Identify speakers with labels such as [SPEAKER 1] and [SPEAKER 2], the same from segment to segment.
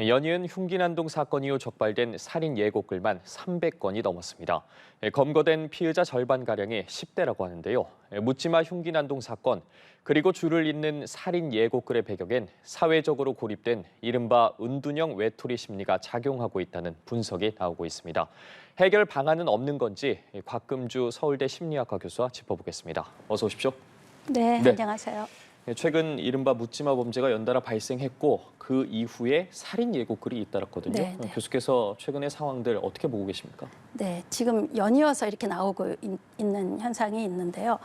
[SPEAKER 1] 연이은 흉기난동 사건 이후 적발된 살인 예고글만 300건이 넘었습니다. 검거된 피의자 절반가량이 10대라고 하는데요. 묻지마 흉기난동 사건, 그리고 줄을 잇는 살인 예고글의 배경엔 사회적으로 고립된 이른바 은둔형 외톨이 심리가 작용하고 있다는 분석이 나오고 있습니다. 해결 방안은 없는 건지 곽금주 서울대 심리학과 교수와 짚어보겠습니다. 어서 오십시오.
[SPEAKER 2] 네, 안녕하세요.
[SPEAKER 1] 최근 이른바 묻지마 범죄가 연달아 발생했고 그 이후에 살인 예고글이 잇따랐거든요.
[SPEAKER 2] 네.
[SPEAKER 1] 교수께서 최근의 상황들 어떻게 보고 계십니까?
[SPEAKER 2] 네, 지금 연이어서 이렇게 나오고 있는 현상이 있는데요.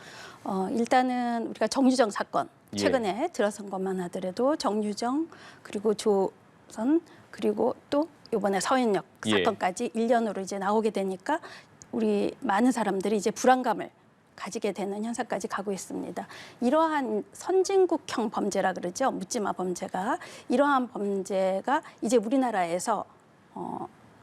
[SPEAKER 2] 일단은 우리가 정유정 사건, 최근에 들어선 것만 하더라도 정유정, 그리고 조선, 그리고 또 이번에 서현역 사건까지 일련으로 이제 나오게 되니까 우리 많은 사람들이 이제 불안감을 가지게 되는 현상까지 가고 있습니다. 이러한 선진국형 범죄라 그러죠. 묻지마 범죄가. 이러한 범죄가 이제 우리나라에서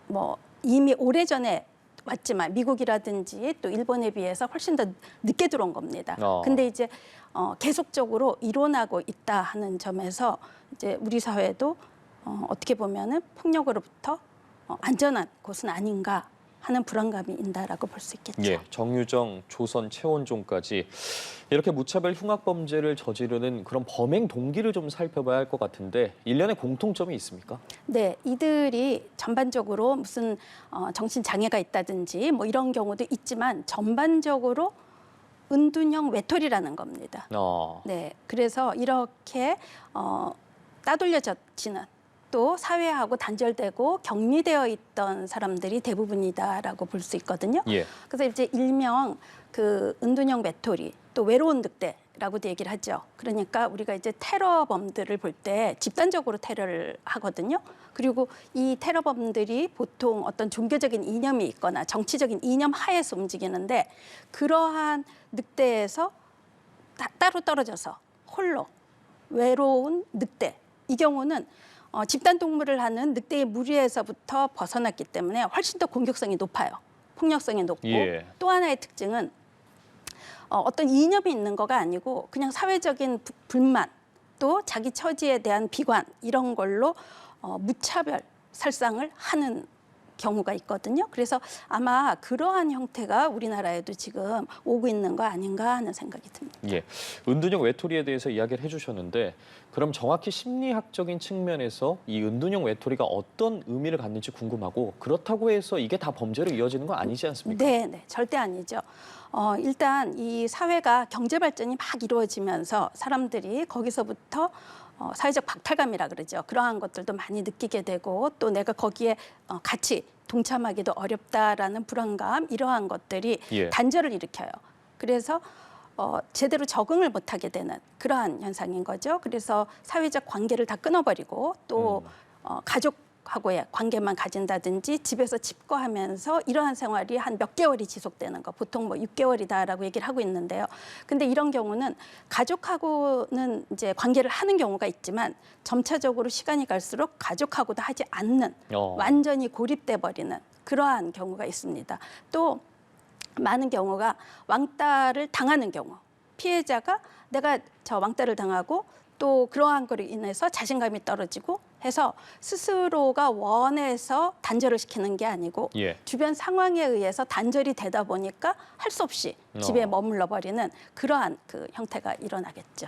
[SPEAKER 2] 뭐 이미 오래전에 왔지만 미국이라든지 또 일본에 비해서 훨씬 더 늦게 들어온 겁니다. 근데 이제 계속적으로 일어나고 있다 하는 점에서 이제 우리 사회도 어떻게 보면은 폭력으로부터 안전한 곳은 아닌가 하는 불안감이 있다라고 볼 수 있겠죠.
[SPEAKER 1] 예, 정유정, 조선, 최원종까지 이렇게 무차별 흉악 범죄를 저지르는 그런 범행 동기를 좀 살펴봐야 할 것 같은데 일련의 공통점이 있습니까?
[SPEAKER 2] 네, 이들이 전반적으로 무슨 정신 장애가 있다든지 뭐 이런 경우도 있지만 전반적으로 은둔형 외톨이라는 겁니다. 네, 그래서 이렇게 따돌려지는 또 사회하고 단절되고 격리되어 있던 사람들이 대부분이다라고 볼 수 있거든요. 그래서 이제 일명 그 은둔형 외톨이 또 외로운 늑대라고도 얘기를 하죠. 그러니까 우리가 이제 테러범들을 볼 때 집단적으로 테러를 하거든요. 그리고 이 테러범들이 보통 어떤 종교적인 이념이 있거나 정치적인 이념 하에서 움직이는데 그러한 늑대에서 따로 떨어져서 홀로 외로운 늑대. 이 경우는 집단 동물을 하는 늑대의 무리에서부터 벗어났기 때문에 훨씬 더 공격성이 높아요. 폭력성이 높고 또 하나의 특징은 어떤 이념이 있는 거가 아니고 그냥 사회적인 불만 또 자기 처지에 대한 비관 이런 걸로 무차별 살상을 하는 경우가 있거든요. 그래서 아마 그러한 형태가 우리나라에도 지금 오고 있는 거 아닌가 하는 생각이 듭니다.
[SPEAKER 1] 은둔형 외톨이에 대해서 이야기를 해주셨는데 그럼 정확히 심리학적인 측면에서 이 은둔형 외톨이가 어떤 의미를 갖는지 궁금하고 그렇다고 해서 이게 다 범죄로 이어지는 건 아니지 않습니까?
[SPEAKER 2] 네, 절대 아니죠. 일단 이 사회가 경제 발전이 막 이루어지면서 사람들이 거기서부터 사회적 박탈감이라 그러죠. 그러한 것들도 많이 느끼게 되고 또 내가 거기에 같이 동참하기도 어렵다라는 불안감 이러한 것들이 단절을 일으켜요. 그래서 제대로 적응을 못하게 되는 그러한 현상인 거죠. 그래서 사회적 관계를 다 끊어버리고 또 가족하고의 관계만 가진다든지 집에서 집거하면서 이러한 생활이 한 몇 개월이 지속되는 거 보통 뭐 6개월이다라고 얘기를 하고 있는데요. 근데 이런 경우는 가족하고는 이제 관계를 하는 경우가 있지만 점차적으로 시간이 갈수록 가족하고도 하지 않는 완전히 고립돼 버리는 그러한 경우가 있습니다. 또 많은 경우가 왕따를 당하는 경우 피해자가 내가 저 왕따를 당하고 또 그러한 거로 인해서 자신감이 떨어지고 해서 스스로가 원해서 단절을 시키는 게 아니고 주변 상황에 의해서 단절이 되다 보니까 할 수 없이 집에 머물러 버리는 그러한 그 형태가 일어나겠죠.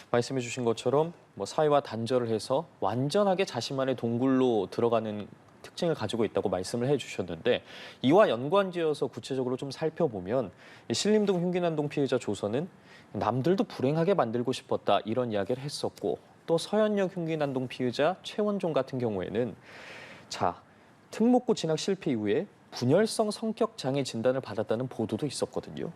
[SPEAKER 1] 말씀해 주신 것처럼 뭐 사회와 단절을 해서 완전하게 자신만의 동굴로 들어가는 특징을 가지고 있다고 말씀을 해주셨는데 이와 연관지어서 구체적으로 좀 살펴보면 신림동 흉기난동 피해자 조선은 남들도 불행하게 만들고 싶었다 이런 이야기를 했었고 또 서현역 흉기난동 피해자 최원종 같은 경우에는 특목고 진학 실패 이후에 분열성 성격 장애 진단을 받았다는 보도도 있었거든요.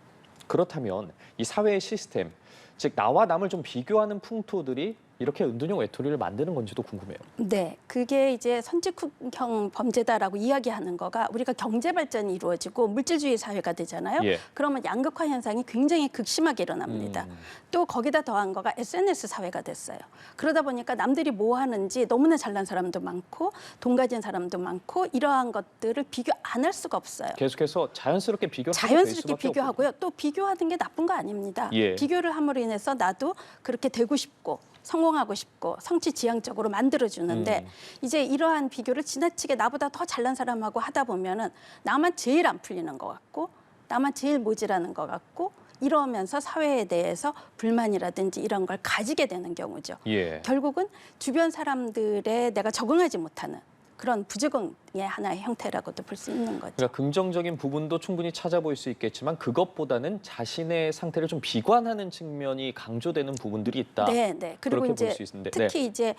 [SPEAKER 1] 그렇다면 이 사회의 시스템, 즉 나와 남을 좀 비교하는 풍토들이 이렇게 은둔형 외톨이를 만드는 건지도 궁금해요.
[SPEAKER 2] 네, 그게 이제 선진국형 범죄다라고 이야기하는 거가 우리가 경제 발전이 이루어지고 물질주의 사회가 되잖아요. 그러면 양극화 현상이 굉장히 극심하게 일어납니다. 또 거기다 더한 거가 SNS 사회가 됐어요. 그러다 보니까 남들이 뭐 하는지 너무나 잘난 사람도 많고 돈 가진 사람도 많고 이러한 것들을 비교 안 할 수가 없어요.
[SPEAKER 1] 계속해서 자연스럽게 비교를
[SPEAKER 2] 자연스럽게 비교하고요. 또 비교하는 게 나쁜 거 아닙니다. 비교를 함으로 인해서 나도 그렇게 되고 싶고 성공하고 싶고 성취 지향적으로 만들어주는데 이제 이러한 비교를 지나치게 나보다 더 잘난 사람하고 하다 보면은 나만 제일 안 풀리는 것 같고 나만 제일 모자라는 것 같고 이러면서 사회에 대해서 불만이라든지 이런 걸 가지게 되는 경우죠.
[SPEAKER 1] 예.
[SPEAKER 2] 결국은 주변 사람들의 내가 적응하지 못하는 그런 부적응의 하나의 형태라고도 볼 수 있는 거죠.
[SPEAKER 1] 그러니까 긍정적인 부분도 충분히 찾아볼 수 있겠지만 그것보다는 자신의 상태를 좀 비관하는 측면이 강조되는 부분들이 있다.
[SPEAKER 2] 네, 네. 그리고
[SPEAKER 1] 그렇게
[SPEAKER 2] 이제
[SPEAKER 1] 볼 수 있는데.
[SPEAKER 2] 특히 이제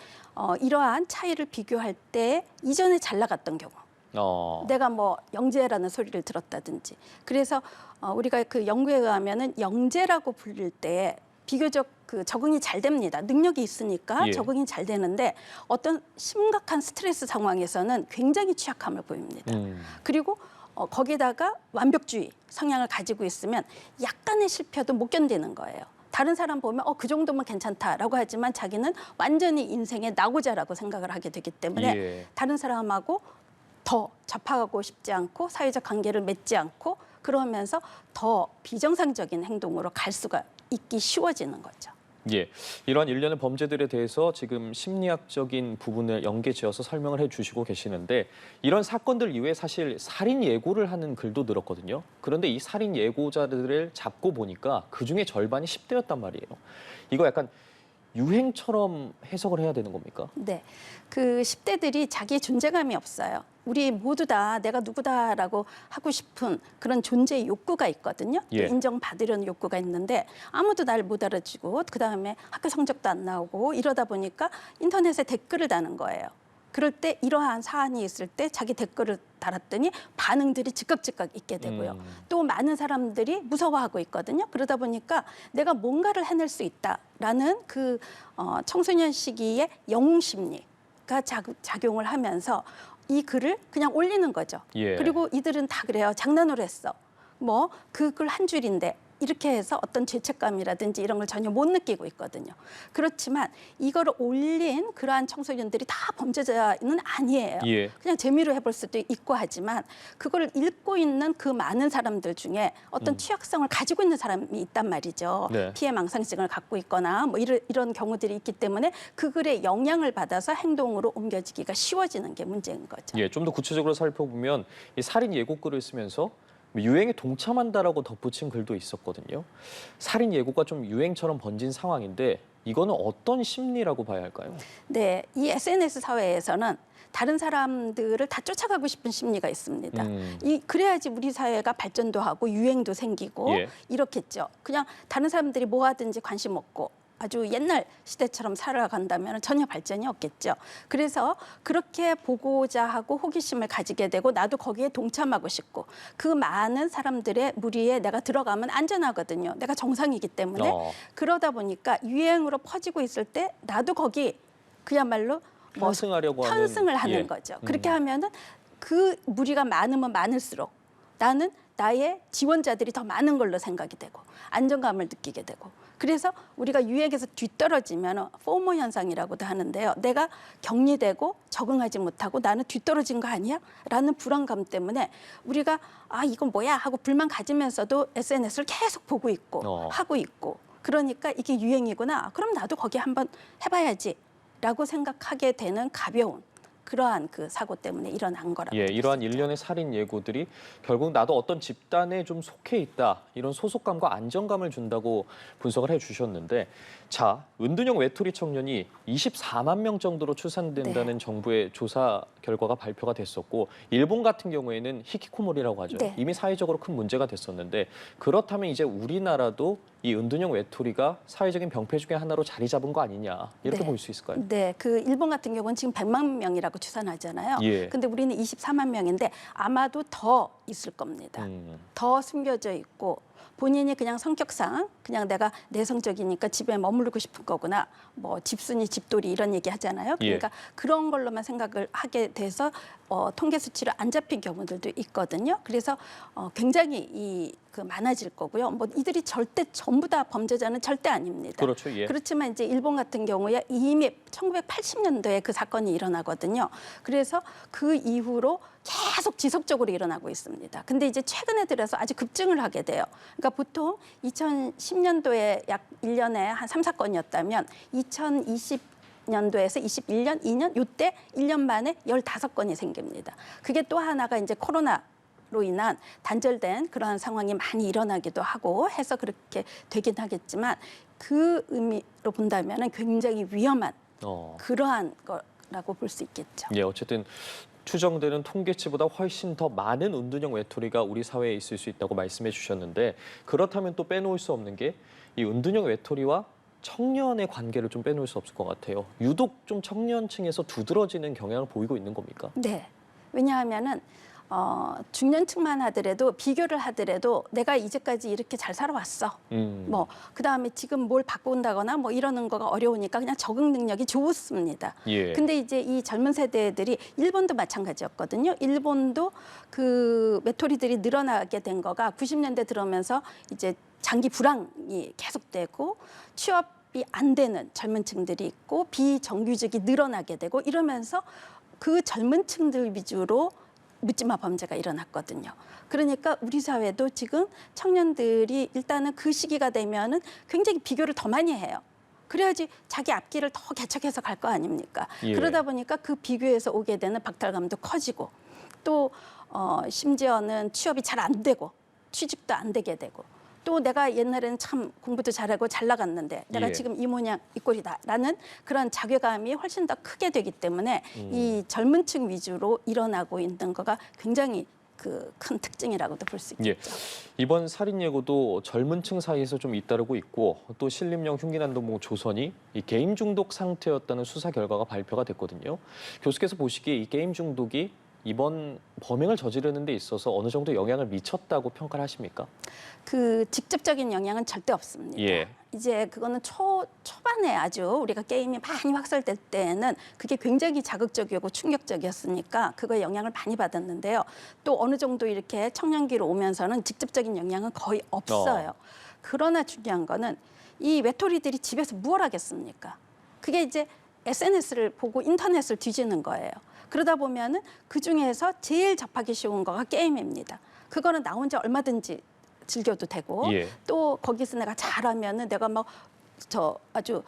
[SPEAKER 2] 이러한 차이를 비교할 때 이전에 잘 나갔던 경우, 내가 뭐 영재라는 소리를 들었다든지, 그래서 우리가 그 연구에 의하면은 영재라고 부를 때 비교적 그 적응이 잘 됩니다. 능력이 있으니까
[SPEAKER 1] 예.
[SPEAKER 2] 적응이 잘 되는데 어떤 심각한 스트레스 상황에서는 굉장히 취약함을 보입니다. 그리고 거기에다가 완벽주의 성향을 가지고 있으면 약간의 실패도 못 견디는 거예요. 다른 사람 보면 그 정도면 괜찮다라고 하지만 자기는 완전히 인생의 낙오자라고 생각을 하게 되기 때문에
[SPEAKER 1] 예.
[SPEAKER 2] 다른 사람하고 더 접하고 싶지 않고 사회적 관계를 맺지 않고 그러면서 더 비정상적인 행동으로 갈 수가 있기 쉬워지는 거죠.
[SPEAKER 1] 예, 이러한 일련의 범죄들에 대해서 지금 심리학적인 부분을 연계지어서 설명을 해주시고 계시는데 이런 사건들 이후에 사실 살인 예고를 하는 글도 늘었거든요. 그런데 이 살인 예고자들을 잡고 보니까 그중에 절반이 10대였단 말이에요. 이거 약간 유행처럼 해석을 해야 되는 겁니까?
[SPEAKER 2] 네, 그 10대들이 자기의 존재감이 없어요. 우리 모두 다 내가 누구다라고 하고 싶은 그런 존재의 욕구가 있거든요.
[SPEAKER 1] 예.
[SPEAKER 2] 인정받으려는 욕구가 있는데 아무도 날 못 알아주고 그다음에 학교 성적도 안 나오고 이러다 보니까 인터넷에 댓글을 다는 거예요. 그럴 때 이러한 사안이 있을 때 자기 댓글을 달았더니 반응들이 즉각 있게 되고요. 또 많은 사람들이 무서워하고 있거든요. 그러다 보니까 내가 뭔가를 해낼 수 있다라는 그 청소년 시기의 영웅 심리가 작용을 하면서 이 글을 그냥 올리는 거죠.
[SPEAKER 1] 예.
[SPEAKER 2] 그리고 이들은 다 그래요. 장난으로 했어. 뭐 그 글 한 줄인데 이렇게 해서 어떤 죄책감이라든지 이런 걸 전혀 못 느끼고 있거든요. 그렇지만 이거를 올린 그러한 청소년들이 다 범죄자는 아니에요.
[SPEAKER 1] 예.
[SPEAKER 2] 그냥 재미로 해볼 수도 있고 하지만 그걸 읽고 있는 그 많은 사람들 중에 어떤 취약성을 가지고 있는 사람이 있단 말이죠.
[SPEAKER 1] 네.
[SPEAKER 2] 피해 망상증을 갖고 있거나 뭐 이런 경우들이 있기 때문에 그 글의 영향을 받아서 행동으로 옮겨지기가 쉬워지는 게 문제인 거죠.
[SPEAKER 1] 예, 좀 더 구체적으로 살펴보면 이 살인 예고글을 쓰면서 유행에 동참한다라고 덧붙인 글도 있었거든요. 살인 예고가 좀 유행처럼 번진 상황인데 이거는 어떤 심리라고 봐야 할까요?
[SPEAKER 2] 네, 이 SNS 사회에서는 다른 사람들을 다 쫓아가고 싶은 심리가 있습니다. 그래야지 우리 사회가 발전도 하고 유행도 생기고
[SPEAKER 1] 예.
[SPEAKER 2] 이렇겠죠. 그냥 다른 사람들이 뭐 하든지 관심 없고 아주 옛날 시대처럼 살아간다면 전혀 발전이 없겠죠. 그래서 그렇게 보고자 하고 호기심을 가지게 되고 나도 거기에 동참하고 싶고 그 많은 사람들의 무리에 내가 들어가면 안전하거든요. 내가 정상이기 때문에. 그러다 보니까 유행으로 퍼지고 있을 때 나도 거기 그야말로
[SPEAKER 1] 편승하려고
[SPEAKER 2] 편승을 하는
[SPEAKER 1] 예.
[SPEAKER 2] 거죠. 그렇게 하면은 그 무리가 많으면 많을수록 나는 나의 지원자들이 더 많은 걸로 생각이 되고 안정감을 느끼게 되고 그래서 우리가 유행에서 뒤떨어지면 포모 현상이라고도 하는데요. 내가 격리되고 적응하지 못하고 나는 뒤떨어진 거 아니야? 라는 불안감 때문에 우리가 이건 뭐야? 하고 불만 가지면서도 SNS를 계속 보고 있고 하고 있고 그러니까 이게 유행이구나. 그럼 나도 거기 한번 해봐야지 라고 생각하게 되는 가벼운 그러한 그 사고 때문에 일어난 거라고.
[SPEAKER 1] 예, 이러한
[SPEAKER 2] 수 있죠.
[SPEAKER 1] 일련의 살인 예고들이 결국 나도 어떤 집단에 좀 속해 있다 이런 소속감과 안정감을 준다고 분석을 해주셨는데, 자 은둔형 외톨이 청년이 24만 명 정도로 추산된다는 정부의 조사 결과가 발표가 됐었고, 일본 같은 경우에는 히키코모리라고 하죠.
[SPEAKER 2] 네.
[SPEAKER 1] 이미 사회적으로 큰 문제가 됐었는데, 그렇다면 이제 우리나라도 이 은둔형 외톨이가 사회적인 병폐 중에 하나로 자리 잡은 거 아니냐 이렇게 볼 수 있을까요?
[SPEAKER 2] 네, 그 일본 같은 경우는 지금 100만 명이라고 추산하잖아요.
[SPEAKER 1] 예.
[SPEAKER 2] 근데 우리는 24만 명인데 아마도 더 있을 겁니다. 더 숨겨져 있고 본인이 그냥 성격상 그냥 내가 내성적이니까 집에 머무르고 싶은 거구나. 뭐 집순이 집돌이 이런 얘기 하잖아요. 그러니까 그런 걸로만 생각을 하게 돼서 통계 수치로 안 잡힌 경우들도 있거든요. 그래서 굉장히 많아질 거고요. 뭐 이들이 절대 전부 다 범죄자는 절대 아닙니다.
[SPEAKER 1] 그렇죠. 예.
[SPEAKER 2] 그렇지만 이제 일본 같은 경우에 이미 1980년도에 그 사건이 일어나거든요. 그래서 그 이후로 계속 지속적으로 일어나고 있습니다. 근데 이제 최근에 들어서 아주 급증을 하게 돼요. 그러니까 보통 2010년도에 약 1년에 한 3사건이었다면 2020년도에서 21년, 2년 요때 1년 만에 15건이 생깁니다. 그게 또 하나가 이제 코로나로 인한 단절된 그러한 상황이 많이 일어나기도 하고 해서 그렇게 되긴 하겠지만 그 의미로 본다면 굉장히 위험한 그러한 거라고 볼 수 있겠죠.
[SPEAKER 1] 예, 어쨌든 추정되는 통계치보다 훨씬 더 많은 은둔형 외톨이가 우리 사회에 있을 수 있다고 말씀해 주셨는데 그렇다면 또 빼놓을 수 없는 게 이 은둔형 외톨이와 청년의 관계를 좀 빼놓을 수 없을 것 같아요. 유독 좀 청년층에서 두드러지는 경향을 보이고 있는 겁니까?
[SPEAKER 2] 네. 왜냐하면은 중년층만 하더라도 비교를 하더라도 내가 이제까지 이렇게 잘 살아왔어. 뭐 그다음에 지금 뭘 바꾼다거나 뭐 이러는 거가 어려우니까 그냥 적응 능력이 좋습니다.
[SPEAKER 1] 예.
[SPEAKER 2] 근데 이제 이 젊은 세대들이 일본도 마찬가지였거든요. 일본도 그 외톨이들이 늘어나게 된 거가 90년대 들어오면서 이제 장기 불황이 계속되고 취업이 안 되는 젊은 층들이 있고 비정규직이 늘어나게 되고 이러면서 그 젊은 층들 위주로 묻지마 범죄가 일어났거든요. 그러니까 우리 사회도 지금 청년들이 일단은 그 시기가 되면은 굉장히 비교를 더 많이 해요. 그래야지 자기 앞길을 더 개척해서 갈 거 아닙니까?
[SPEAKER 1] 예.
[SPEAKER 2] 그러다 보니까 그 비교에서 오게 되는 박탈감도 커지고 또 심지어는 취업이 잘 안 되고 취직도 안 되게 되고 또 내가 옛날에는 참 공부도 잘하고 잘 나갔는데 내가
[SPEAKER 1] 예.
[SPEAKER 2] 지금 이 모양 이 꼴이다라는 그런 자괴감이 훨씬 더 크게 되기 때문에 이 젊은 층 위주로 일어나고 있는 거가 굉장히 그 큰 특징이라고도 볼 수 있죠.
[SPEAKER 1] 예. 이번 살인 예고도 젊은 층 사이에서 좀 잇따르고 있고 또 신림령 흉기난동봉 조선이 이 게임 중독 상태였다는 수사 결과가 발표가 됐거든요. 교수께서 보시기에 이 게임 중독이 이번 범행을 저지르는 데 있어서 어느 정도 영향을 미쳤다고 평가를 하십니까?
[SPEAKER 2] 그 직접적인 영향은 절대 없습니다.
[SPEAKER 1] 예.
[SPEAKER 2] 이제 그거는 초반에 아주 우리가 게임이 많이 확산될 때는 그게 굉장히 자극적이고 충격적이었으니까 그거에 영향을 많이 받았는데요. 또 어느 정도 이렇게 청년기로 오면서는 직접적인 영향은 거의 없어요. 그러나 중요한 거는 이 외톨이들이 집에서 뭘 하겠습니까? 그게 이제 SNS를 보고 인터넷을 뒤지는 거예요. 그러다 보면은 그 중에서 제일 접하기 쉬운 거가 게임입니다. 그거는 나 혼자 얼마든지 즐겨도 되고
[SPEAKER 1] 예.
[SPEAKER 2] 또 거기서 내가 잘하면은 내가 막 아주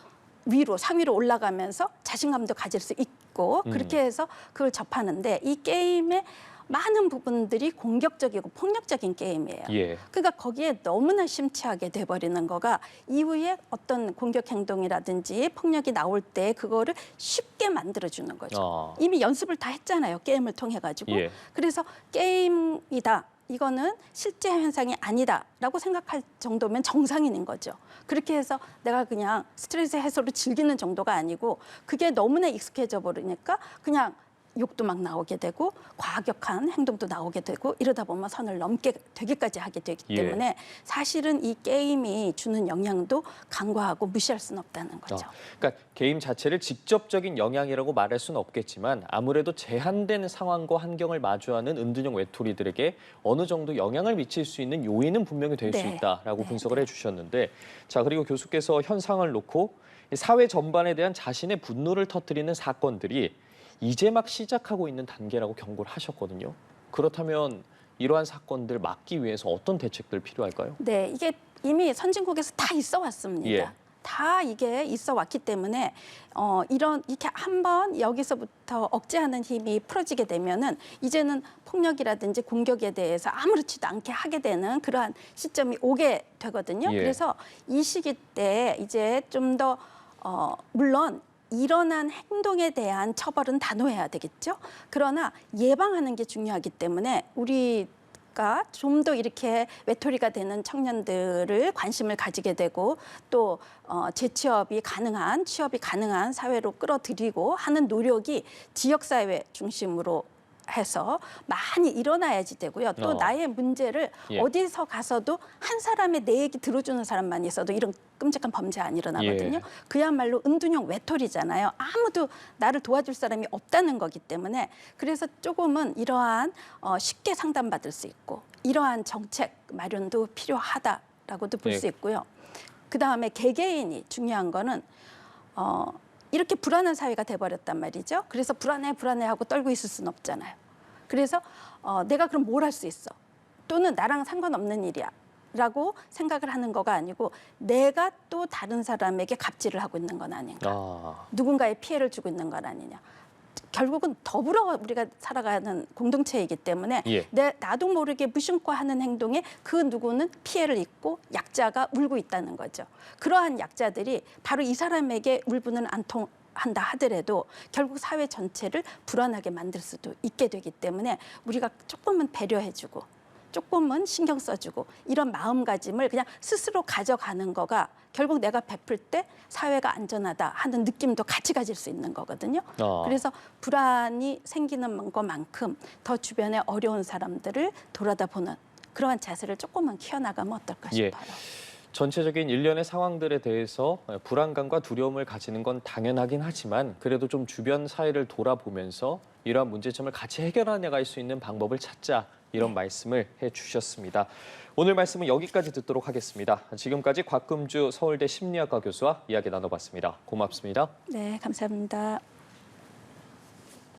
[SPEAKER 2] 상위로 올라가면서 자신감도 가질 수 있고 그렇게 해서 그걸 접하는데 이 게임의 많은 부분들이 공격적이고 폭력적인 게임이에요.
[SPEAKER 1] 예.
[SPEAKER 2] 그러니까 거기에 너무나 심취하게 돼버리는 거가 이후에 어떤 공격 행동이라든지 폭력이 나올 때 그거를 쉽게 만들어주는 거죠. 이미 연습을 다 했잖아요. 게임을 통해 가지고.
[SPEAKER 1] 예.
[SPEAKER 2] 그래서 게임이다. 이거는 실제 현상이 아니다라고 생각할 정도면 정상인인 거죠. 그렇게 해서 내가 그냥 스트레스 해소를 즐기는 정도가 아니고 그게 너무나 익숙해져 버리니까 그냥 욕도 막 나오게 되고 과격한 행동도 나오게 되고 이러다 보면 선을 넘게 되기까지 하게 되기 때문에 사실은 이 게임이 주는 영향도 간과하고 무시할 수는 없다는 거죠.
[SPEAKER 1] 그러니까 게임 자체를 직접적인 영향이라고 말할 수는 없겠지만 아무래도 제한된 상황과 환경을 마주하는 은둔형 외톨이들에게 어느 정도 영향을 미칠 수 있는 요인은 분명히 될 수 있다라고 분석을 해주셨는데 자 그리고 교수께서 현상을 놓고 사회 전반에 대한 자신의 분노를 터뜨리는 사건들이 이제 막 시작하고 있는 단계라고 경고를 하셨거든요. 그렇다면 이러한 사건들 막기 위해서 어떤 대책들 필요할까요?
[SPEAKER 2] 네, 이게 이미 선진국에서 다 있어 왔습니다.
[SPEAKER 1] 예.
[SPEAKER 2] 다 이게 있어 왔기 때문에 이렇게 한번 여기서부터 억제하는 힘이 풀어지게 되면은 이제는 폭력이라든지 공격에 대해서 아무렇지도 않게 하게 되는 그러한 시점이 오게 되거든요.
[SPEAKER 1] 예.
[SPEAKER 2] 그래서 이 시기 때 이제 좀 더 물론 일어난 행동에 대한 처벌은 단호해야 되겠죠. 그러나 예방하는 게 중요하기 때문에 우리가 좀 더 이렇게 외톨이가 되는 청년들을 관심을 가지게 되고 또 재취업이 가능한 취업이 가능한 사회로 끌어들이고 하는 노력이 지역사회 중심으로 해서 많이 일어나야지 되고요. 또 나의 문제를
[SPEAKER 1] 예.
[SPEAKER 2] 어디서 가서도 한 사람의 내 얘기 들어주는 사람만 있어도 이런 끔찍한 범죄 안 일어나거든요.
[SPEAKER 1] 예.
[SPEAKER 2] 그야말로 은둔형 외톨이잖아요. 아무도 나를 도와줄 사람이 없다는 거기 때문에 그래서 조금은 이러한 쉽게 상담받을 수 있고 이러한 정책 마련도 필요하다라고도 볼 수
[SPEAKER 1] 예.
[SPEAKER 2] 있고요. 그다음에 개개인이 중요한 거는 이렇게 불안한 사회가 돼버렸단 말이죠. 그래서 불안해하고 떨고 있을 수는 없잖아요. 그래서 내가 그럼 뭘 할 수 있어? 또는 나랑 상관없는 일이야. 라고 생각을 하는 거가 아니고 내가 또 다른 사람에게 갑질을 하고 있는 건 아닌가. 누군가에 피해를 주고 있는 건 아니냐. 결국은 더불어 우리가 살아가는 공동체이기 때문에
[SPEAKER 1] 예.
[SPEAKER 2] 나도 모르게 무심코 하는 행동에 그 누구는 피해를 입고 약자가 울고 있다는 거죠. 그러한 약자들이 바로 이 사람에게 울분을 안 통한다 하더라도 결국 사회 전체를 불안하게 만들 수도 있게 되기 때문에 우리가 조금은 배려해주고 조금은 신경 써주고 이런 마음가짐을 그냥 스스로 가져가는 거가 결국 내가 베풀 때 사회가 안전하다 하는 느낌도 같이 가질 수 있는 거거든요. 그래서 불안이 생기는 것만큼 더 주변에 어려운 사람들을 돌아다보는 그러한 자세를 조금은 키워나가면 어떨까 싶어요.
[SPEAKER 1] 전체적인 일련의 상황들에 대해서 불안감과 두려움을 가지는 건 당연하긴 하지만 그래도 좀 주변 사회를 돌아보면서 이러한 문제점을 같이 해결해 나갈 수 있는 방법을 찾자 이런 말씀을 해주셨습니다. 오늘 말씀은 여기까지 듣도록 하겠습니다. 지금까지 곽금주 서울대 심리학과 교수와 이야기 나눠봤습니다. 고맙습니다.
[SPEAKER 2] 네, 감사합니다.